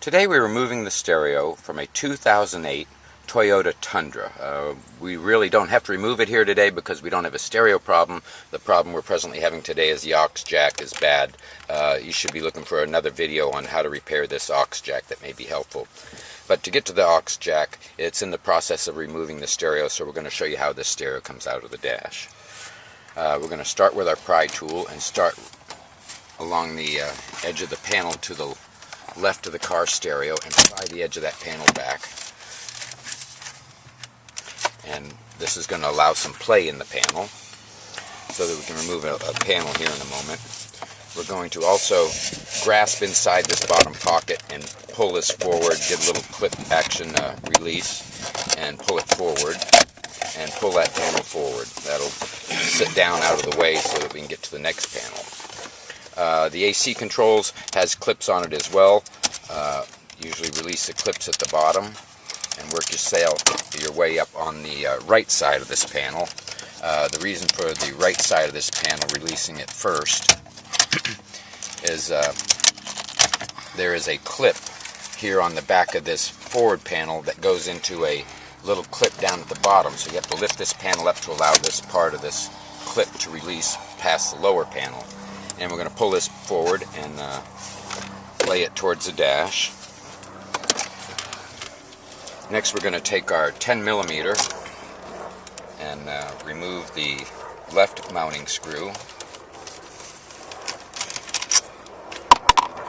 Today we're removing the stereo from a 2008 Toyota Tundra. We really don't have to remove it here today because we don't have a stereo problem. The problem we're presently having today is the aux jack is bad. You should be looking for another video on how to repair this aux jack that may be helpful. But to get to the aux jack, it's in the process of removing the stereo, so we're going to show you how this stereo comes out of the dash. We're going to start with our pry tool and start along the edge of the panel to the left of the car stereo and pry the edge of that panel back. And this is going to allow some play in the panel so that we can remove a panel here in a moment. We're going to also grasp inside this bottom pocket and pull this forward, get a little clip action release, and pull it forward and pull that panel forward. That'll sit down out of the way so that we can get to the next panel. The AC controls has clips on it as well. Usually release the clips at the bottom and work your way up on the right side of this panel. The reason for the right side of this panel releasing it first is there is a clip here on the back of this forward panel that goes into a little clip down at the bottom, so you have to lift this panel up to allow this part of this clip to release past the lower panel. And we're going to pull this forward and lay it towards the dash. Next we're going to take our 10mm and remove the left mounting screw.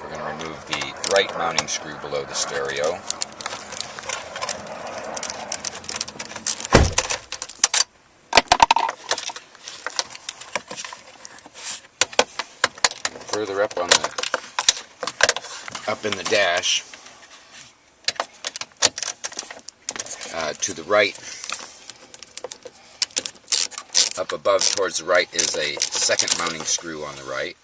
We're going to remove the right mounting screw below the stereo. Further up in the dash, to the right, up above towards the right, is a second mounting screw on the right.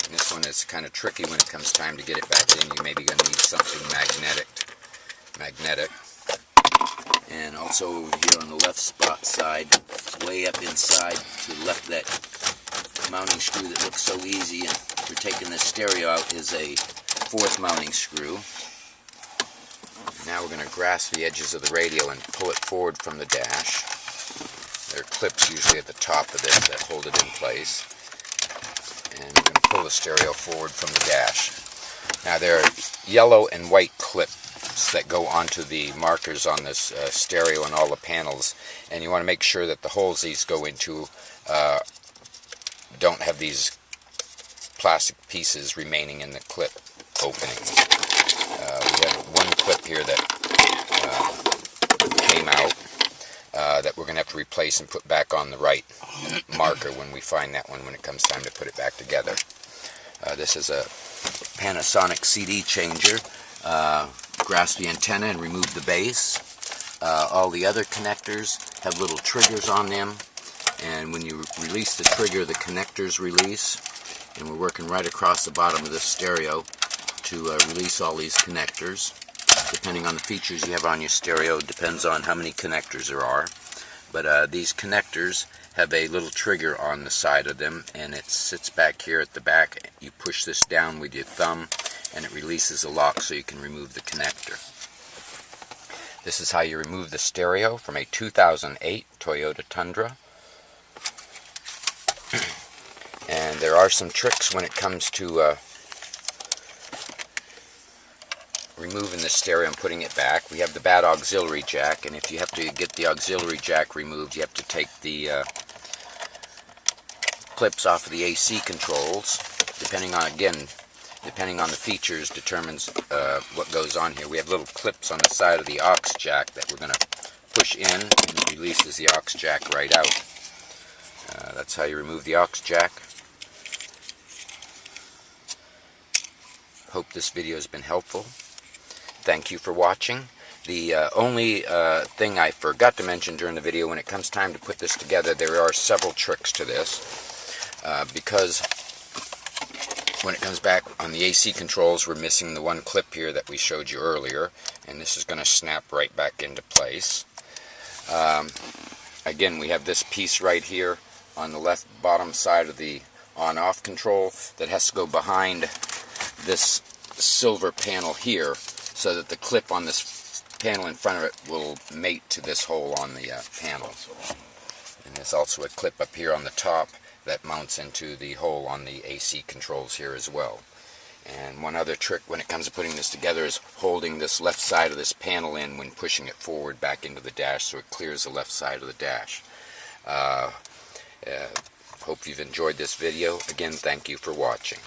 And this one is kind of tricky when it comes time to get it back in. You may be going to need something magnetic. And also over here on the left spot side, way up inside to the left of that mounting screw that looks so easy and for taking the stereo out is a fourth mounting screw. Now we're going to grasp the edges of the radio and pull it forward from the dash. There are clips usually at the top of this that hold it in place. And we're going to pull the stereo forward from the dash. Now there are yellow and white clips that go onto the markers on this stereo and all the panels, and you want to make sure that the holes these go into don't have these plastic pieces remaining in the clip openings. We have one clip here that came out that we're going to have to replace and put back on the right marker when we find that one when it comes time to put it back together. This is a Panasonic CD changer. Grasp the antenna and remove the base. All the other connectors have little triggers on them, and when you release the trigger, the connectors release, and we're working right across the bottom of the stereo to release all these connectors. Depending on the features you have on your stereo, depends on how many connectors there are. But these connectors have a little trigger on the side of them, and it sits back here at the back. You push this down with your thumb and it releases the lock so you can remove the connector. This is how you remove the stereo from a 2008 Toyota Tundra. And there are some tricks when it comes to removing the stereo and putting it back. We have the bad auxiliary jack, and if you have to get the auxiliary jack removed, you have to take the clips off of the AC controls. Depending on the features determines what goes on here. We have little clips on the side of the aux jack that we're going to push in, and it releases the aux jack right out. That's how you remove the aux jack. Hope this video has been helpful. Thank you for watching. The only thing I forgot to mention during the video, when it comes time to put this together, there are several tricks to this. Because when it comes back on the AC controls, we're missing the one clip here that we showed you earlier, and this is going to snap right back into place. Again, we have this piece right here on the left bottom side of the on-off control that has to go behind this silver panel here so that the clip on this panel in front of it will mate to this hole on the panel. And there's also a clip up here on the top that mounts into the hole on the AC controls here as well. And one other trick when it comes to putting this together is holding this left side of this panel in when pushing it forward back into the dash so it clears the left side of the dash. Hope you've enjoyed this video. Again, thank you for watching.